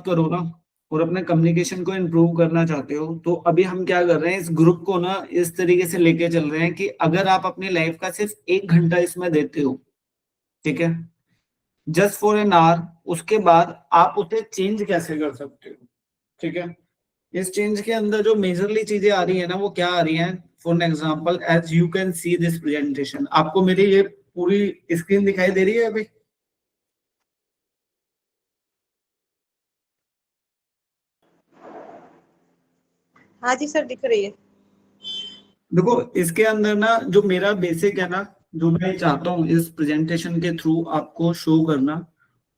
करो ना और अपने कम्युनिकेशन को इम्प्रूव करना चाहते हो, तो अभी हम क्या कर रहे हैं, इस ग्रुप को ना इस तरीके से लेके चल रहे हैं कि अगर आप अपनी लाइफ का सिर्फ 1 घंटा इसमें देते हो, ठीक है, जस्ट फॉर एन आवर, उसके बाद आप उसे चेंज कैसे कर सकते हो, ठीक है। इस चेंज के अंदर जो मेजरली चीजें आ रही है ना, वो क्या आ रही हैं, for example as you can see this presentation, आपको मेरी ये पूरी स्क्रीन दिखाई दे रही है अभी? हाँ जी सर, दिख रही है। देखो इसके अंदर ना जो मेरा बेसिक है ना, जो मैं चाहता हूँ इस प्रेजेंटेशन के थ्रू आपको शो करना,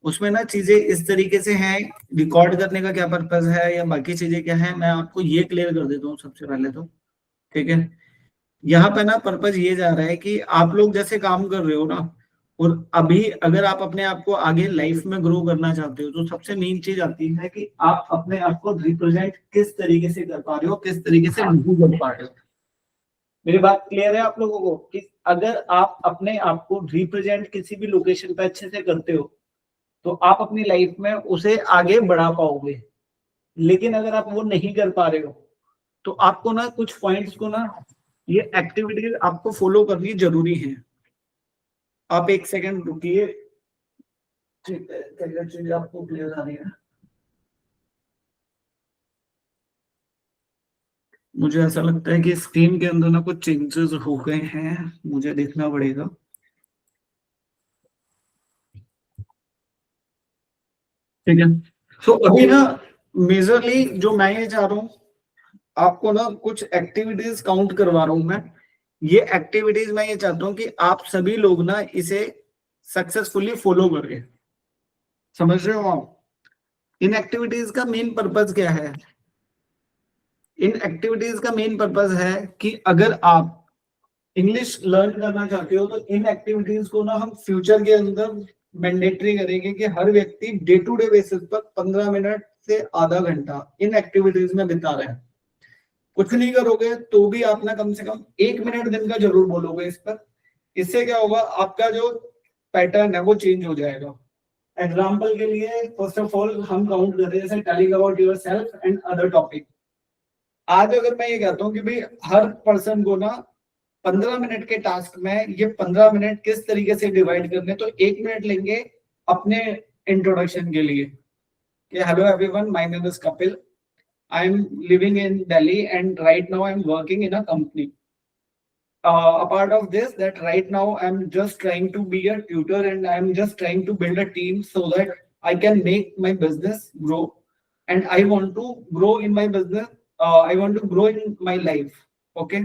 उसमें ना चीजें इस तरीके से हैं, रिकॉर्ड करने का क्या पर्पस है या बाकी चीजें क्या है, मैं आपको ये क्लियर कर देता हूँ सबसे पहले तो, ठीक है। यहाँ पे ना पर्पस ये जा रहा है कि आप लोग जैसे काम कर रहे हो ना, और अभी अगर आप अपने आप को आगे लाइफ में ग्रो करना चाहते हो, तो सबसे मेन चीज आती है कि आप अपने आप को रिप्रेजेंट किस तरीके से कर पा रहे हो, किस तरीके से नहीं कर पा रहे हो। मेरी बात क्लियर है आप लोगों को कि अगर आप अपने आप को रिप्रेजेंट किसी भी लोकेशन पे अच्छे से करते हो, तो आप अपनी लाइफ में उसे आगे बढ़ा पाओगे। लेकिन अगर आप वो नहीं कर पा रहे हो, तो आपको ना कुछ पॉइंट्स को ना, ये एक्टिविटीज आपको फॉलो करनी जरूरी है। आप एक सेकंड रुकिए, ठीक है, क्या चीज आपको क्लियर आ रही है? मुझे ऐसा लगता है कि स्क्रीन के अंदर ना कुछ चेंजेस हो गए हैं, मुझे देखना पड़ेगा। ठीक है, तो अभी ना मेजरली जो मैं ये चाह रहा हूँ, आपको ना कुछ एक्टिविटीज काउंट करवा रहा हूं मैं। ये एक्टिविटीज मैं ये चाहता हूँ कि आप सभी लोग ना इसे सक्सेसफुली फॉलो करें। समझ रहे हो आप? इन एक्टिविटीज का मेन पर्पज क्या है? इन एक्टिविटीज का मेन पर्पज है कि अगर आप इंग्लिश लर्न करना चाहते हो, तो इन एक्टिविटीज को ना हम फ्यूचर के अंदर मैंडेटरी करेंगे कि हर व्यक्ति डे टू डे बेसिस पर 15 मिनट से आधा घंटा इन एक्टिविटीज में बिता रहे हैं। कुछ नहीं करोगे तो भी आप ना कम से कम 1 मिनट दिन का जरूर बोलोगे इस पर। इससे क्या होगा, आपका जो पैटर्न है वो चेंज हो जाएगा। एग्जाम्पल के लिए फर्स्ट ऑफ ऑल हम काउंट कर रहे हैं, जैसे telling about your self and other topic. आज अगर मैं ये कहता हूँ कि भाई हर पर्सन को ना 15 मिनट के टास्क में ये 15 मिनट किस तरीके से डिवाइड करने, तो 1 मिनट लेंगे अपने इंट्रोडक्शन के लिए कि hello everyone, my name is Kapil, I am living in Delhi and right now I am working in a company. Apart of this, that right now I'm just trying to be a tutor and I'm just trying to build a team so that I can make my business grow. And I want to grow in my business. I want to grow in my life. Okay.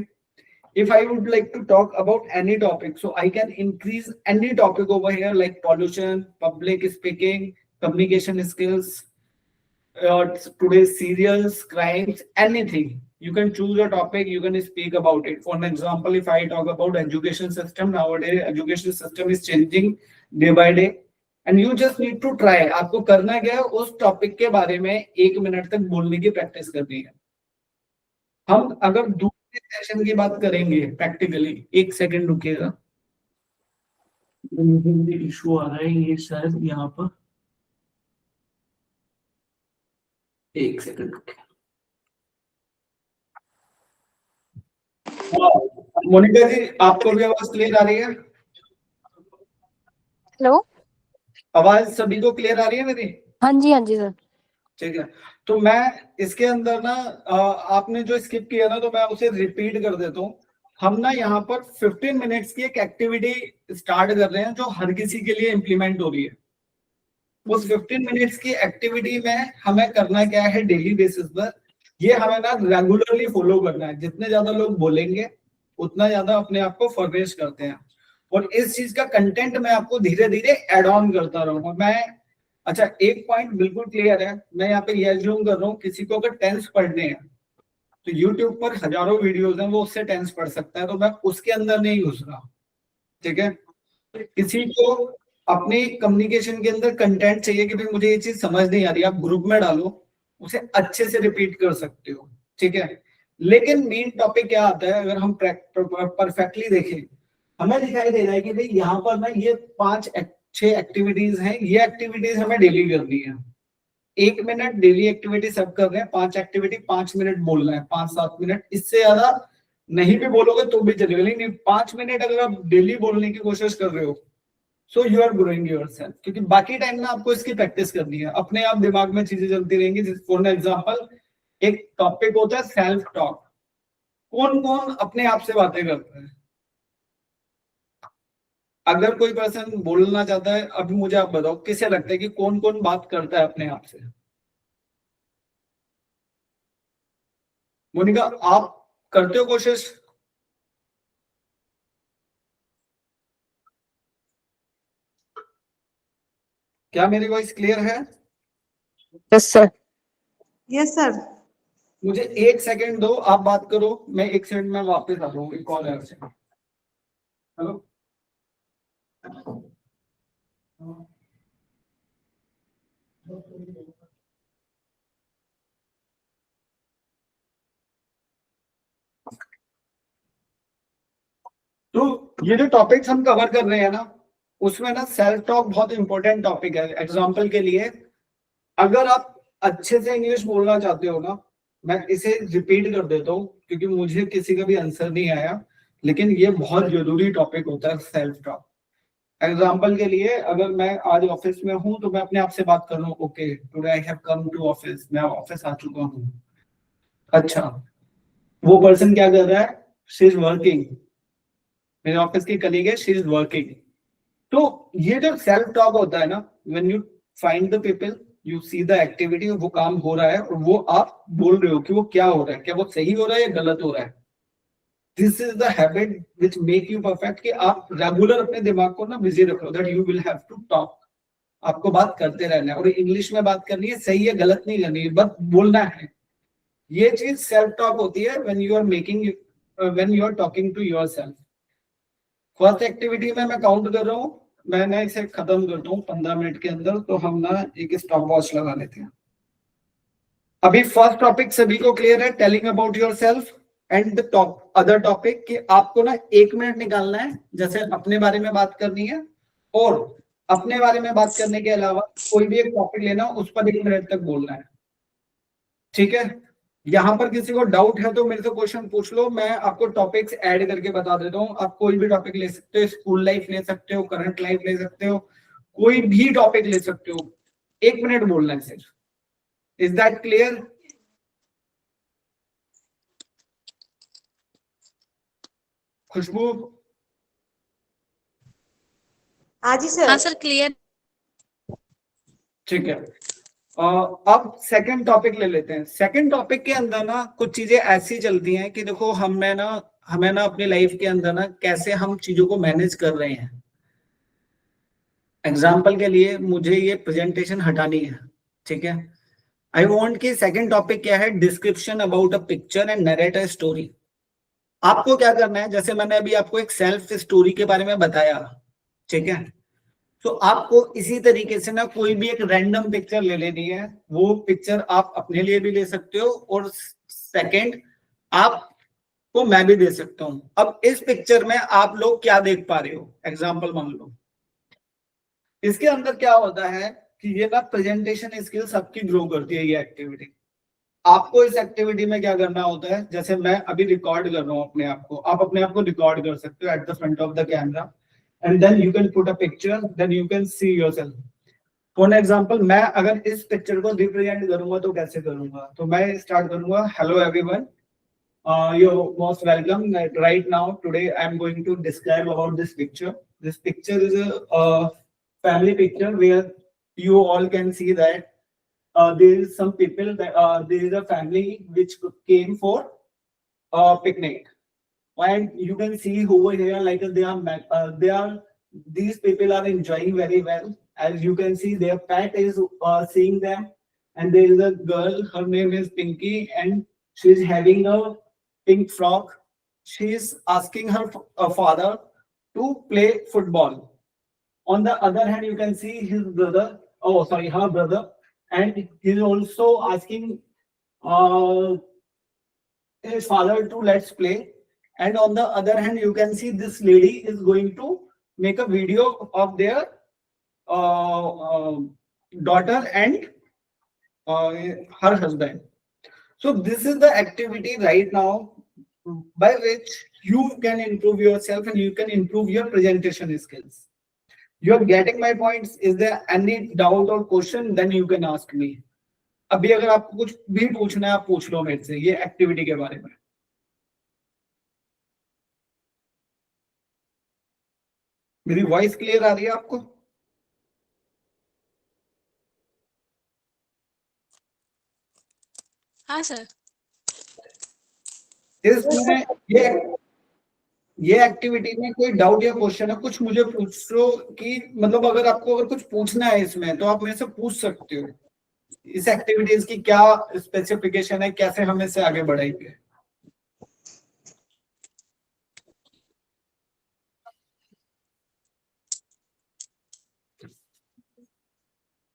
If I would like to talk about any topic, so I can increase any topic over here like pollution, public speaking, communication skills, today's serials, crimes, anything. You can choose a topic, you can speak about it. For an example, if I talk about education system, nowadays education system is changing day by day. And you just need to try. आपको करना क्या है, उस topic के बारे में 1 minute तक बोलने की प्रैक्टिस करनी है। हम अगर दूसरे सेशन की बात करेंगे प्रैक्टिकली, एक सेकंड रुकिएगा, मुझे इशू आ रहा है ये शायद यहाँ पर, एक सेकंड रुकिए। मोनिका जी, आपको भी आवाज क्लियर आ रही है? हेलो, आवाज सभी को क्लियर आ रही है मेरी? हाँ जी सर। ठीक है, तो मैं इसके अंदर ना आपने जो स्किप किया ना, तो मैं उसे रिपीट कर देता हूँ। हम ना यहाँ पर 15 मिनट्स की एक एक्टिविटी स्टार्ट कर रहे हैं जो हर किसी के लिए इम्प्लीमेंट हो रही है। उस 15 मिनट्स की एक्टिविटी में हमें करना क्या है, डेली बेसिस पर ये हमें ना रेगुलरली फॉलो करना है। जितने ज्यादा लोग बोलेंगे उतना ज्यादा अपने आप को फॉरवर्ड करते हैं, और इस चीज का कंटेंट मैं आपको धीरे धीरे एड ऑन करता रहूंगा। मैं अच्छा, एक पॉइंट बिल्कुल क्लियर है, मैं यहाँ पे ये अज्यूम कर रहा हूँ किसी को अगर टेंस पढ़ने हैं तो यूट्यूब पर हजारों वीडियोस हैं, वो उससे टेंस पढ़ सकता है, तो मैं उसके अंदर नहीं घुस रहा। ठीक है, किसी को अपने कम्युनिकेशन के अंदर कंटेंट चाहिए कि भाई मुझे ये चीज समझ नहीं आ रही, आप ग्रुप में डालो, उसे अच्छे से रिपीट कर सकते हो। ठीक है, लेकिन मेन टॉपिक क्या आता है, अगर हम परफेक्टली देखें, हमें दिखाई दे रहा है कि भाई यहाँ पर ना ये 5-6 एक्टिविटीज हैं, ये एक्टिविटीज हमें डेली करनी है। 1 मिनट डेली एक्टिविटी सब कर रहे हैं, 5 एक्टिविटी 5 मिनट बोलना है, 5-7 मिनट, इससे ज्यादा नहीं भी बोलोगे तो भी चलेगा, लेकिन 5 मिनट अगर आप डेली बोलने की कोशिश कर रहे हो, so you are growing yourself, क्योंकि बाकी टाइम में आपको इसकी प्रैक्टिस करनी है, अपने आप दिमाग में चीजें चलती रहेंगी। फॉर एग्जाम्पल एक टॉपिक होता है सेल्फ टॉक। कौन कौन अपने आप से बातें करता है? अगर कोई पर्सन बोलना चाहता है, अभी मुझे आप बताओ किसे लगता है कि कौन कौन बात करता है अपने आप से? मोनिका, आप करते हो कोशिश? क्या मेरी वॉइस क्लियर है? Yes sir. Yes sir. मुझे 1 सेकंड दो, आप बात करो, मैं 1 सेकंड में वापस आ रहा हूँ, एक कॉल है आपसे। हेलो, तो ये जो टॉपिक्स हम कवर कर रहे हैं ना, उसमें ना सेल्फ टॉक बहुत इंपॉर्टेंट टॉपिक है। एग्जांपल के लिए, अगर आप अच्छे से इंग्लिश बोलना चाहते हो ना, मैं इसे रिपीट कर देता हूँ क्योंकि मुझे किसी का भी आंसर नहीं आया, लेकिन ये बहुत जरूरी टॉपिक होता है सेल्फ टॉक। एग्जाम्पल के लिए, अगर मैं आज ऑफिस में हूँ तो मैं अपने आप से बात कर रहा हूँ, okay today I have come to office, मैं ऑफिस आ चुका हूँ। अच्छा, वो पर्सन क्या कर रहा है? शी इज वर्किंग, मेरे ऑफिस की कलीग है, शी इज वर्किंग। तो ये जो सेल्फ टॉक होता है ना, when you find the people, you see the activity, वो काम हो रहा है और वो आप बोल रहे हो कि वो क्या हो रहा है, क्या वो सही हो रहा है या गलत हो रहा है। This is the habit which make you perfect, कि आप रेगुलर अपने दिमाग को ना बिजी रखो, that you will have to talk. आपको बात करते रहना है और इंग्लिश में बात करनी है, सही है गलत नहीं करनी है, बस बोलना है। ये चीज सेल्फ टॉक होती है when you are making, when you are talking to yourself. First activity में मैं काउंट कर रहा हूँ, मैंने इसे खत्म करता हूँ 15 मिनट के अंदर, तो हम ना एक स्टॉप वॉच लगा लेते हैं। अभी फर्स्ट टॉपिक सभी को क्लियर है, telling about yourself. And the top other topic, कि आपको ना 1 मिनट निकालना है, जैसे अपने बारे में बात करनी है, और अपने बारे में बात करने के अलावा कोई भी एक टॉपिक लेना, उस पर 1 मिनट तक बोलना है। ठीक है, यहाँ पर किसी को डाउट है तो मेरे से क्वेश्चन पूछ लो, मैं आपको टॉपिक्स ऐड करके बता देता हूँ। आप कोई भी टॉपिक ले सकते हो, स्कूल लाइफ ले सकते हो, करंट लाइफ ले सकते हो, कोई भी टॉपिक ले सकते हो, 1 मिनट बोलना है सिर्फ। Is that clear? खुशबू? हाँ जी सर। हाँ सर क्लियर। ठीक है, अब सेकंड टॉपिक ले लेते हैं। सेकंड टॉपिक के अंदर ना कुछ चीजें ऐसी चलती हैं कि देखो, हमें ना अपनी लाइफ के अंदर ना कैसे हम चीजों को मैनेज कर रहे हैं। एग्जाम्पल के लिए, मुझे ये प्रेजेंटेशन हटानी है, ठीक है, आई वॉन्ट कि सेकंड टॉपिक क्या है, description about a picture and narrate a story. आपको क्या करना है, जैसे मैंने अभी आपको एक सेल्फ स्टोरी के बारे में बताया, ठीक है, तो आपको इसी तरीके से ना कोई भी एक रैंडम पिक्चर ले लेनी है। वो पिक्चर आप अपने लिए भी ले सकते हो, और सेकंड आपको मैं भी दे सकता हूं। अब इस पिक्चर में आप लोग क्या देख पा रहे हो, एग्जाम्पल मान लो, इसके अंदर क्या होता है कि ये ना प्रेजेंटेशन स्किल सबकी ग्रो करती है ये एक्टिविटी। आपको इस एक्टिविटी में क्या करना होता है, जैसे मैं अभी रिकॉर्ड कर रहा हूँ अपने आप को, आप अपने आप को रिकॉर्ड कर सकते हो at the front of the camera, and then you can put a picture, then you can see yourself. For an example, मैं अगर इस पिक्चर को रिप्रेजेंट करूंगा तो कैसे करूंगा, तो मैं स्टार्ट करूंगा, hello everyone, you're most welcome. Right now, today I'm going to describe about this picture. This picture is a family picture where you all can see that there is some people that there is a family which came for a picnic. And you can see over here, like these people are enjoying very well. As you can see, their pet is seeing them, and there is a girl, her name is Pinky, and she's having a pink frock. She is asking her father to play football. On the other hand, you can see his brother, oh sorry, her brother, and he's also asking uh, his father to let's play. And on the other hand, you can see this lady is going to make a video of their daughter and her husband. So this is the activity right now by which you can improve yourself and you can improve your presentation skills. You are getting my points? Is there any doubt or question? Then you can ask me. अभी अगर आपको कुछ भी पूछना है आप पूछ लो मेरे से ये एक्टिविटी के बारे में. मेरी वॉइस क्लियर आ रही है आपको? हाँ सर. इसमें ये एक्टिविटी में कोई डाउट या क्वेश्चन है कुछ मुझे पूछ लो कि मतलब अगर आपको अगर कुछ पूछना है इसमें तो आप मेरे से पूछ सकते हो. इस एक्टिविटीज की क्या स्पेसिफिकेशन है, कैसे हम इससे आगे बढ़ेंगे.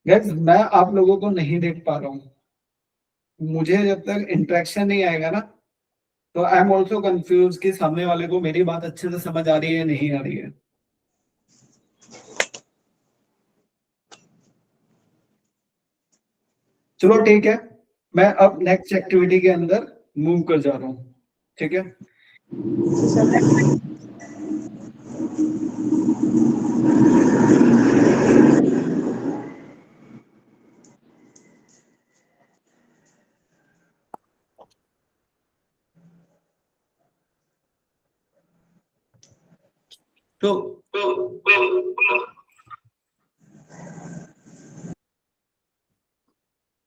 Guys, मैं आप लोगों को नहीं देख पा रहा हूँ. मुझे जब तक इंटरेक्शन नहीं आएगा ना तो आई एम ऑल्सो कंफ्यूज कि सामने वाले को मेरी बात अच्छे से समझ आ रही है या नहीं आ रही है. चलो ठीक है, मैं अब नेक्स्ट एक्टिविटी के अंदर मूव कर जा रहा हूँ. ठीक है. तो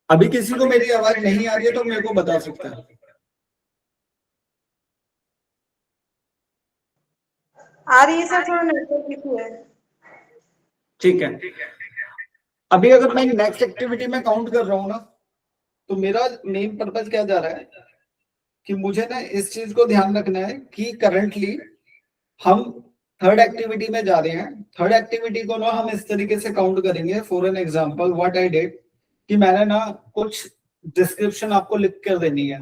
अभी किसी को मेरी आवाज नहीं आ रही है तो मेरे को बता सकता है. आ रही है सर, थोड़ा नेटवर्क इशू है. ठीक है. अभी अगर मैं नेक्स्ट एक्टिविटी में काउंट कर रहा हूँ ना तो मेरा मेन पर्पस क्या जा रहा है कि मुझे ना इस चीज को ध्यान रखना है कि करंटली हम थर्ड एक्टिविटी में जा रहे हैं. थर्ड एक्टिविटी को ना हम इस तरीके से काउंट करेंगे. For an example what I did कि मैंने ना कुछ डिस्क्रिप्शन आपको लिख कर देनी है.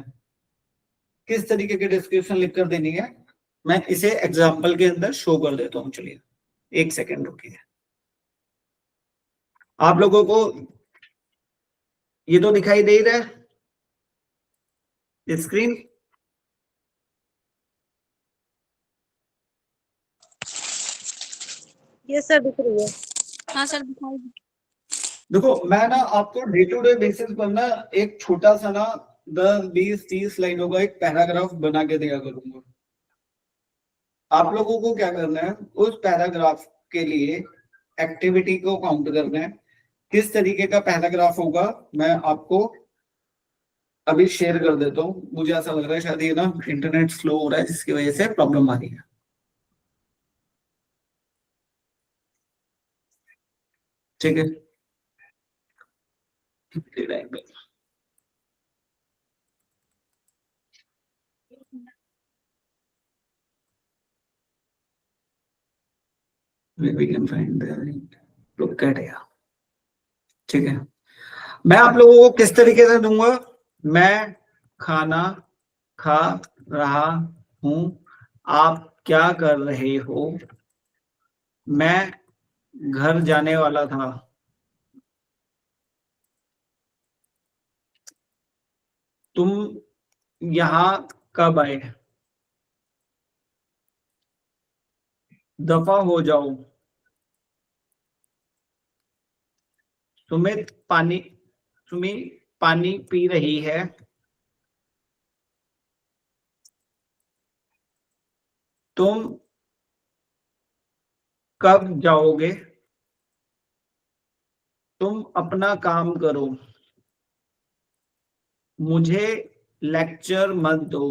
किस तरीके की डिस्क्रिप्शन लिख कर देनी है मैं इसे एग्जांपल के अंदर शो कर देता हूँ. चलिए एक सेकेंड रुकिए. आप लोगों को ये तो दिखाई दे रहा है स्क्रीन? ये सर दिख रही है. हाँ सर दिखाई. देखो मैं ना आपको डे टू डे बेसिस पर ना एक छोटा सा ना 10-20-30 लाइनों का एक पैराग्राफ बना के दिया करूंगा. आप लोगों को क्या करना है उस पैराग्राफ के लिए एक्टिविटी को काउंट करना है. किस तरीके का पैराग्राफ होगा मैं आपको अभी शेयर कर देता हूँ. मुझे ऐसा लग रहा है शायद ये ना इंटरनेट स्लो हो रहा है जिसकी वजह से प्रॉब्लम आ रही है. ठीक है. We can find the look at here. ठीक है. मैं आप लोगों को किस तरीके से दूंगा. मैं खाना खा रहा हूं. आप क्या कर रहे हो. मैं घर जाने वाला था. तुम यहाँ कब आए. दफा हो जाओ. सुमित पानी पी रही है. तुम कब जाओगे. तुम अपना काम करो. मुझे लेक्चर मत दो.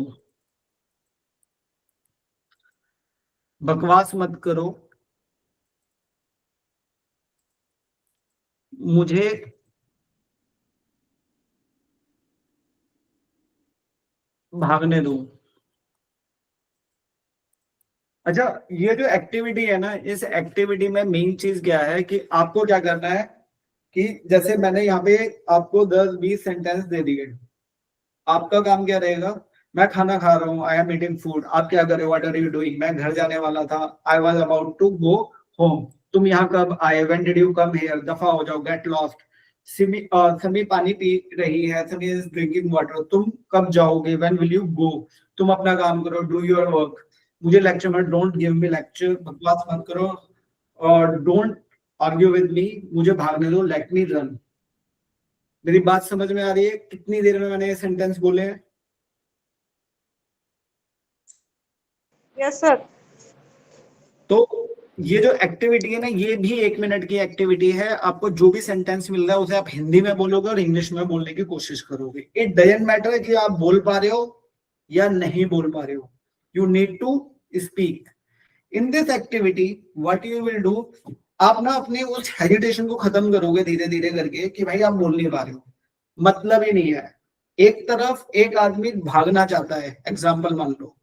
बकवास मत करो. मुझे भागने दो. अच्छा ये जो एक्टिविटी है ना इस एक्टिविटी में मेन चीज क्या है कि आपको क्या करना है कि जैसे मैंने यहाँ पे आपको 10-20 सेंटेंस दे दिए. आपका काम क्या रहेगा. मैं खाना खा रहा हूँ. I am eating food. आप क्या कर रहे हो. What are you doing. मैं घर जाने वाला था. I was about to go home. तुम यहाँ कब आए. When did you come here. दफा हो जाओ. Get lost. समी पानी पी रही है, समी इज ड्रिंकिंग वाटर। तुम कब जाओगे, व्हेन विल यू गो। तुम अपना काम करो, डू योर वर्क। मुझे लेक्चर मत, डोंट गिव मी लेक्चर, बकवास मत करो। और डोंट आर्ग्यू विद मी, मुझे भागने दो, लेट मी रन। मेरी बात समझ में आ रही है? कितनी देर में मैंने ये सेंटेंस बोले हैं? Yes sir. तो ये जो एक्टिविटी है ना, ये भी 1 मिनट की एक्टिविटी है। आपको जो भी सेंटेंस मिल रहा है उसे आप हिंदी में बोलोगे और इंग्लिश में बोलने की कोशिश करोगे। इट डजंट मैटर कि आप बोल पा रहे हो या नहीं बोल पा रहे हो, you need to speak. In this activity what you will do, आप ना अपने उस हेजिटेशन को खत्म करोगे धीरे धीरे करके कि भाई आप बोल नहीं पा रहे हो, मतलब ही नहीं है। एक तरफ एक आदमी भागना चाहता है, एग्जाम्पल मान लो,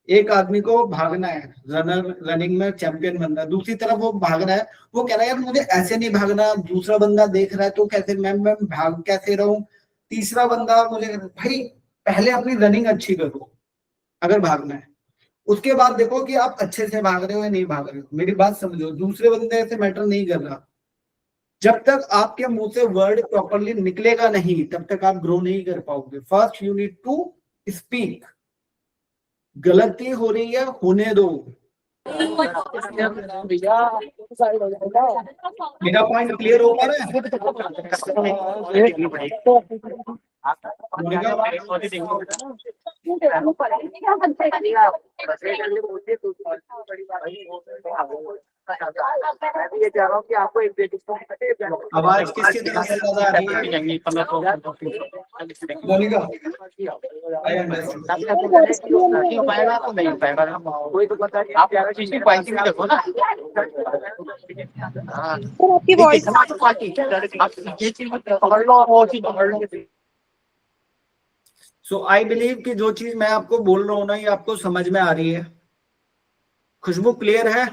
एक आदमी को भागना है, रनर, रनिंग में चैंपियन बनना है। दूसरी तरफ वो भाग रहा है, वो कह रहा है यार मुझे ऐसे नहीं भागना, दूसरा बंदा देख रहा है तो कैसे मैं भाग कैसे रहूं। तीसरा बंदा मुझे, भाई पहले अपनी रनिंग अच्छी करो अगर भागना है, उसके बाद देखो कि आप अच्छे से भाग रहे हो या नहीं भाग रहे हो। मेरी बात समझो, दूसरे बंदे से मैटर नहीं कर रहा। जब तक आपके मुंह से वर्ड प्रॉपरली निकलेगा नहीं, तब तक आप ग्रो नहीं कर पाओगे। First you need to speak. गलती हो रही है, होने दो। मेरा पॉइंट क्लियर हो पा रहा है? आवाज किसकी तरफ से ज्यादा आ रही है? Monika, I understand. सर आपकी वॉइस So I believe कि जो चीज मैं आपको बोल रहा हूं ना, ये आपको समझ में आ रही है। खुशबू क्लियर है?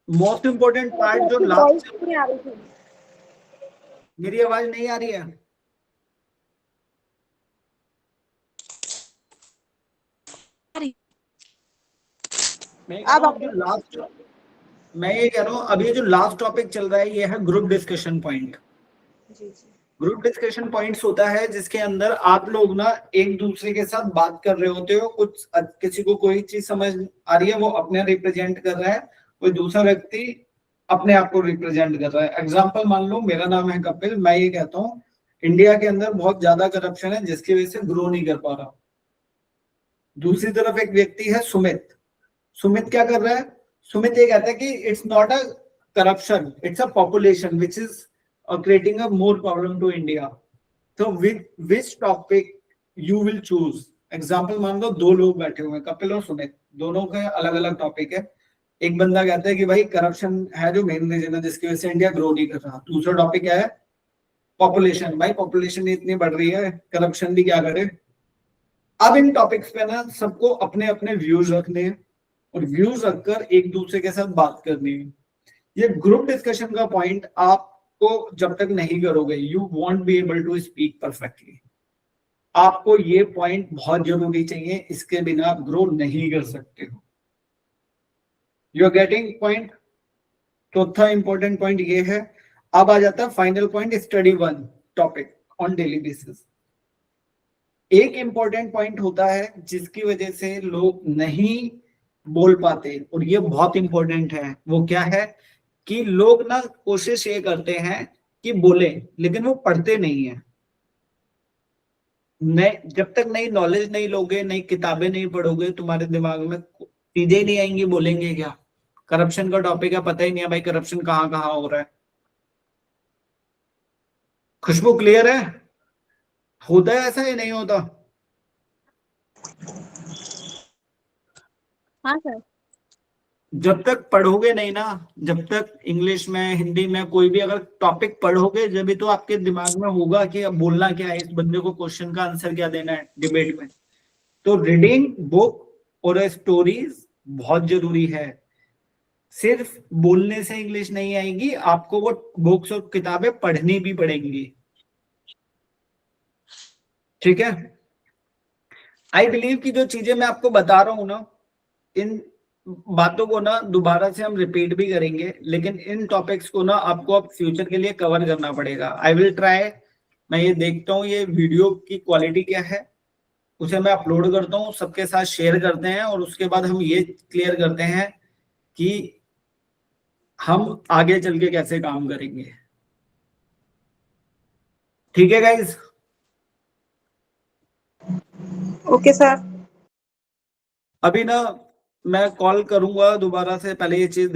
मोस्ट इंपोर्टेंट पार्ट जो लास्ट, नहीं आ रही थी। मेरी आवाज नहीं आ रही है? मैं ये कह रहा हूँ अभी जो लास्ट टॉपिक चल रहा है ये है ग्रुप डिस्कशन पॉइंट। जी जी। ग्रुप डिस्कशन पॉइंट्स होता है जिसके अंदर आप लोग ना एक दूसरे के साथ बात कर रहे होते हो, कुछ किसी को कोई चीज समझ आ रही है, वो अपने रिप्रेजेंट कर रहा है, कोई दूसरा व्यक्ति अपने आप को रिप्रेजेंट कर रहा है। एग्जाम्पल मान लो मेरा नाम है कपिल, मैं ये कहता हूँ इंडिया के अंदर बहुत ज्यादा करप्शन है जिसकी वजह से ग्रो नहीं कर पा रहा। दूसरी तरफ एक व्यक्ति है सुमित, सुमित क्या कर रहा है? सुमित ये कहता है कि it's not a corruption, it's a population which is creating a more problem to India. So which topic you will choose? Example मान लो दो लोग बैठे हुए हैं, कपिल और सुमित, दोनों के अलग अलग टॉपिक है। एक बंदा कहता है कि भाई करप्शन है जो मेन रीजन है जिसकी वजह से इंडिया ग्रो नहीं कर रहा। दूसरा टॉपिक क्या है? पॉपुलेशन। भाई पॉपुलेशन इतनी बढ़ रही है, करप्शन भी क्या करे। अब इन टॉपिक्स पे ना सबको अपने अपने व्यूज रखने हैं और व्यूज रखकर एक दूसरे के साथ बात करनी है। ये ग्रुप डिस्कशन का पॉइंट आप को जब तक नहीं करोगे you won't be able to speak perfectly. आपको ये पॉइंट बहुत जरूरी चाहिए, इसके बिना आप ग्रो नहीं कर सकते हो। You are getting point? चौथा इंपॉर्टेंट पॉइंट ये है। अब आ जाता है final point, study one topic on daily basis. एक इंपॉर्टेंट पॉइंट होता है जिसकी वजह से लोग नहीं बोल पाते और ये बहुत इंपॉर्टेंट है। वो क्या है कि लोग ना कोशिश ये करते हैं कि बोले लेकिन वो पढ़ते नहीं है। जब तक नई नॉलेज नहीं लोगे, नई किताबें नहीं पढ़ोगे, तुम्हारे दिमाग में चीजें ही नहीं आएंगी, बोलेंगे क्या? करप्शन का टॉपिक है, पता ही नहीं है भाई करप्शन कहाँ कहाँ हो रहा है। खुशबू क्लियर है? होता है ऐसा या नहीं होता? हाँ सर। जब तक पढ़ोगे नहीं ना, जब तक इंग्लिश में हिंदी में कोई भी अगर टॉपिक पढ़ोगे जब भी तो आपके दिमाग में होगा कि अब बोलना क्या है, इस बंदे को क्वेश्चन का आंसर क्या देना है डिबेट में। तो रीडिंग बुक और स्टोरीज बहुत जरूरी है। सिर्फ बोलने से इंग्लिश नहीं आएगी, आपको वो बुक्स और किताबें पढ़नी भी पड़ेंगी। ठीक है? आई बिलीव कि जो चीजें मैं आपको बता रहा हूं ना, इन बातों को ना दोबारा से हम रिपीट भी करेंगे, लेकिन इन टॉपिक्स को ना आपको अब फ्यूचर के लिए कवर करना पड़ेगा। I will try. मैं ये देखता हूँ ये वीडियो की क्वालिटी क्या है, उसे मैं अपलोड करता हूँ, सबके साथ शेयर करते हैं, और उसके बाद हम ये क्लियर करते हैं कि हम आगे चल के कैसे काम करेंगे। ठीक है गाइज? Okay sir. अभी ना मैं कॉल करूंगा दोबारा से, पहले ये चीज